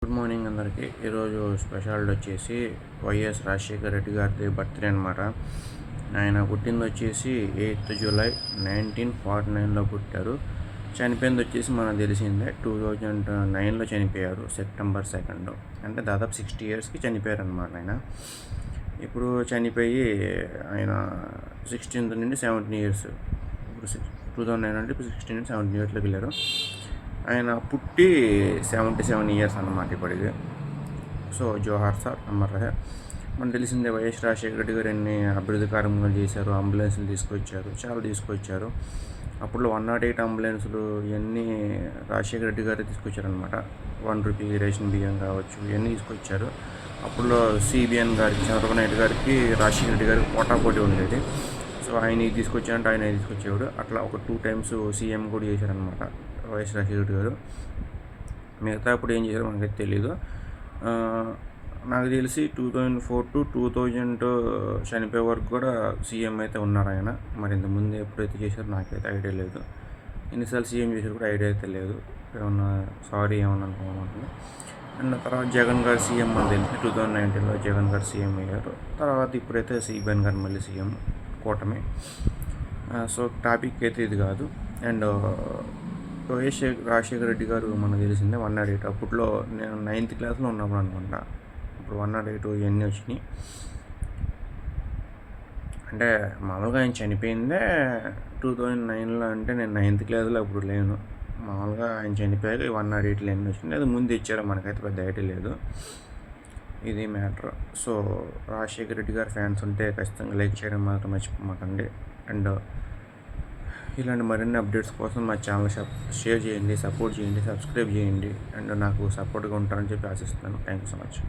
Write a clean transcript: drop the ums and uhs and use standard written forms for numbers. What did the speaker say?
Good morning అందరికీ. ఈరోజు speciality వచ్చేసి వైఎస్ రాజశేఖర రెడ్డి గారి బర్త్డే అనమాట. ఆయన పుట్టింది వచ్చేసి 8th జూలై 1949లో పుట్టారు. చనిపోయింది వచ్చేసి మనకు తెలిసిందే 2009లో చనిపోయారు, సెప్టెంబర్ 2. అంటే దాదాపు 60 yearsకి చనిపోయారు అనమాట ఆయన. ఇప్పుడు చనిపోయి ఆయన 16 నుండి 17 years, ఇప్పుడు 2009 అంటే ఇప్పుడు 16 నుండి 17 yearsలోకి వెళ్ళారు. ఆయన పుట్టి 77 years అన్నమాట ఇప్పటికి. సో జోహార్ సార్, అమర్ రహే. మనకు తెలిసిందే వైఎస్ రాజశేఖర రెడ్డి గారు ఎన్ని అభివృద్ధి కార్యక్రమాలు చేశారు. అంబులెన్స్లు తీసుకొచ్చారు, చాలా తీసుకొచ్చారు. అప్పుడు 108 అంబులెన్సులు ఇవన్నీ రాజశేఖర రెడ్డి గారే తీసుకొచ్చారనమాట. 1 రూపీ రేషన్ బియ్యం కావచ్చు, ఇవన్నీ తీసుకొచ్చారు. అప్పుడు సిబిఎన్ గారికి, చంద్రబాబు నాయుడు గారికి, రాజశేఖర రెడ్డి గారికి పోటాపోటీ ఉండేది. సో ఆయన తీసుకొచ్చారంటే ఆయన తీసుకొచ్చేవాడు. అట్లా ఒక 2 times సీఎం కూడా చేశారనమాట వైఎస్ రాజశేఖర రెడ్డి గారు. మిగతా అప్పుడు ఏం చేశారో మనకైతే తెలీదు. నాకు తెలిసి 2004 to 2000 చనిపోయే వరకు కూడా సీఎం అయితే ఉన్నారు ఆయన. మరి ఇంతకుముందు ఎప్పుడైతే చేశారో నాకైతే ఐడియా లేదు. ఎన్నిసార్లు సీఎం చేశారు కూడా ఐడియా అయితే లేదు. ఏమన్నా సారీ ఏమన్నా అనుకోమంటుంది. అండ్ తర్వాత జగన్ గారు సీఎం అని తెలిసి 2019లో జగన్ గారు సీఎం అయ్యారు. తర్వాత ఇప్పుడైతే సిబిఎన్ గారు మళ్ళీ సీఎం, కూటమి. సో టాపిక్ అయితే ఇది కాదు. అండ్ వైఎస్ రాజశేఖర రెడ్డి గారు మనకు తెలిసిందే 108. అప్పట్లో నేను 9th క్లాస్లో ఉన్నప్పుడు అనుకుంటా. ఇప్పుడు 108 ఇవన్నీ వచ్చినాయి. అంటే మామూలుగా ఆయన చనిపోయిందే 2009లో. అంటే నేను 9th క్లాస్లో అప్పుడు లేను. మామూలుగా ఆయన చనిపోయాక 108 ఎన్ని వచ్చినాయి, అది ముందు ఇచ్చారో మనకైతే పెద్ద ఐడియా లేదు. ఇది మ్యాటర్. సో రాజశేఖర రెడ్డి గారి ఫ్యాన్స్ ఉంటే ఖచ్చితంగా లైక్ చేయడం మాత్రం మర్చిపోమాకండి. అండ్ ఇలాంటి మరిన్ని అప్డేట్స్ కోసం మా ఛానల్ షేర్ చేయండి, సపోర్ట్ చేయండి, సబ్స్క్రైబ్ చేయండి. అండ్ నాకు సపోర్ట్గా ఉంటారని చెప్పి ఆశిస్తున్నాను. Thank you so much.